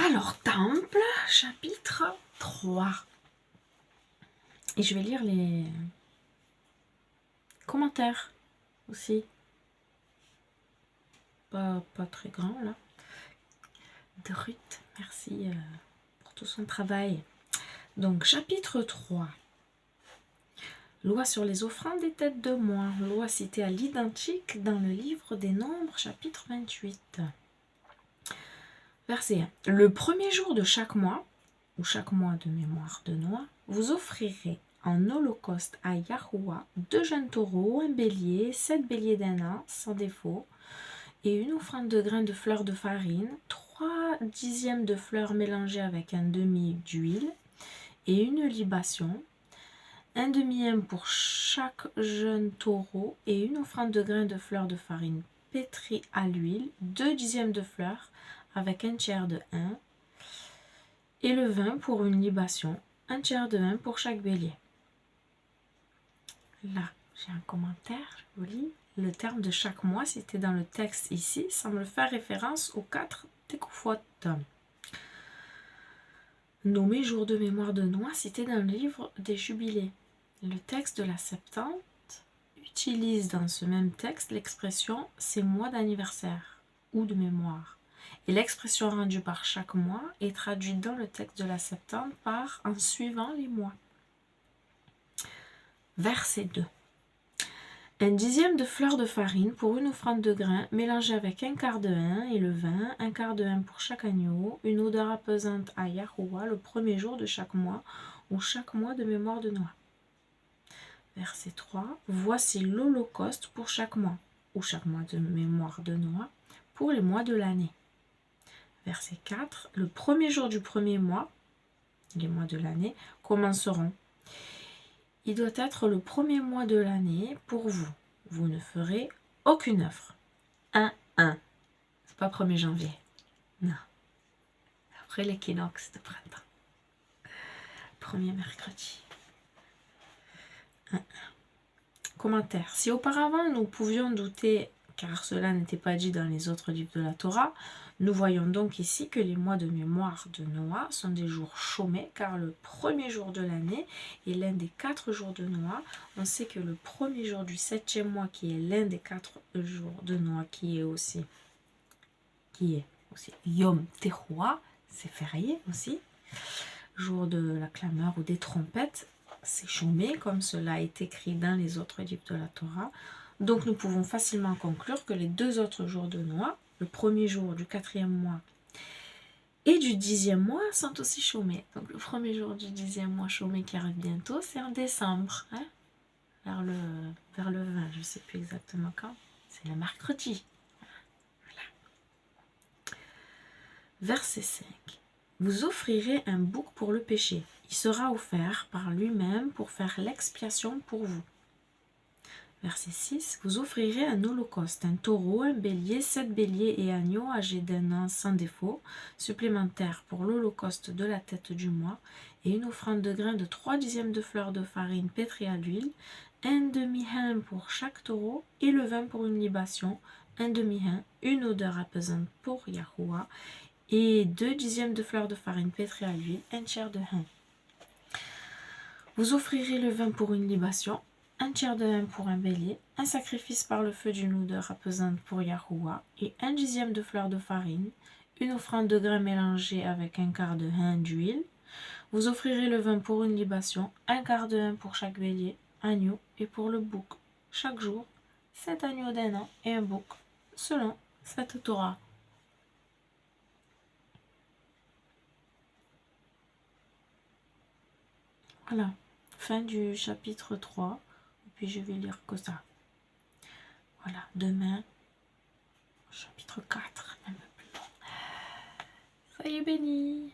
Alors, Temple, chapitre 3. Et je vais lire les commentaires aussi. Pas très grand là. De Ruth, merci pour tout son travail. Donc, chapitre 3. Loi sur les offrandes des têtes de mois. Loi citée à l'identique dans le livre des Nombres, chapitre 28. Verset 1. Le premier jour de chaque mois, ou chaque mois de mémoire de noix, vous offrirez en holocauste à Yahuwah 2 jeunes taureaux, un bélier, 7 béliers d'un an, sans défaut, et une offrande de grains de fleurs de farine, 3 dixièmes de fleurs mélangées avec un demi d'huile, et une libation, un demi pour chaque jeune taureau, et une offrande de grains de fleurs de farine pétrie à l'huile, 2 dixièmes de fleurs, avec un tiers de 1, et le vin pour une libation, un tiers de 1 pour chaque bélier. Là, j'ai un commentaire, je vous lis. Le terme de chaque mois, cité dans le texte ici, semble faire référence aux 4 Tekufot. Nommé jour de mémoire de noix, cité dans le livre des Jubilés. Le texte de la Septante utilise dans ce même texte l'expression « ces mois d'anniversaire » ou de mémoire. Et l'expression rendue par chaque mois est traduite dans le texte de la Septante par « en suivant les mois ». Verset 2. Un dixième de fleur de farine pour une offrande de grains mélangée avec un quart de 1 et le vin, un quart de 1 pour chaque agneau, une odeur apaisante à Yahuwah le premier jour de chaque mois ou chaque mois de mémoire de noix. Verset 3. Voici l'holocauste pour chaque mois ou chaque mois de mémoire de noix pour les mois de l'année. Verset 4. Le premier jour du premier mois, les mois de l'année, commenceront. Il doit être le premier mois de l'année pour vous. Vous ne ferez aucune œuvre. 1. C'est pas 1er janvier. Non. Après l'équinoxe de printemps. Premier mercredi. 1. Commentaire. Si auparavant nous pouvions douter, car cela n'était pas dit dans les autres livres de la Torah, nous voyons donc ici que les mois de mémoire de Noah sont des jours chômés, car le premier jour de l'année est l'un des 4 jours de Noah. On sait que le premier jour du 7e mois, qui est l'un des 4 jours de Noah, qui est aussi Yom Teruah, c'est férié aussi, jour de la clameur ou des trompettes, c'est chômé, comme cela est écrit dans les autres livres de la Torah. Donc nous pouvons facilement conclure que les 2 autres jours de Noah, le premier jour du 4e mois et du 10e mois, sont aussi chômés. Donc le premier jour du 10e mois chômé qui arrive bientôt, c'est en décembre, hein, vers le 20, je ne sais plus exactement quand, c'est le mercredi. Voilà. Verset 5. Vous offrirez un bouc pour le péché. Il sera offert par lui-même pour faire l'expiation pour vous. Verset 6. Vous offrirez un holocauste, un taureau, un bélier, 7 béliers et agneaux âgés d'1 an sans défaut, supplémentaires pour l'holocauste de la tête du mois, et une offrande de grains de 3 dixièmes de fleurs de farine pétrie à l'huile, un demi-hin pour chaque taureau, et le vin pour une libation, un demi-hin, une odeur apaisante pour Yahuwah, et 2 dixièmes de fleurs de farine pétrie à l'huile, un tiers de hin. Vous offrirez le vin pour une libation, un tiers de hin pour un bélier, un sacrifice par le feu d'une odeur apaisante pour Yahuwah, et 1 dixième de fleurs de farine, une offrande de grains mélangés avec un quart de hin d'huile. Vous offrirez le vin pour une libation, un quart de hin pour chaque bélier, agneau, et pour le bouc. Chaque jour, 7 agneaux d'1 an et un bouc, selon cette Torah. Voilà, fin du chapitre 3, et puis je vais lire que ça. Voilà, demain, chapitre 4, un peu plus long. Soyez bénis.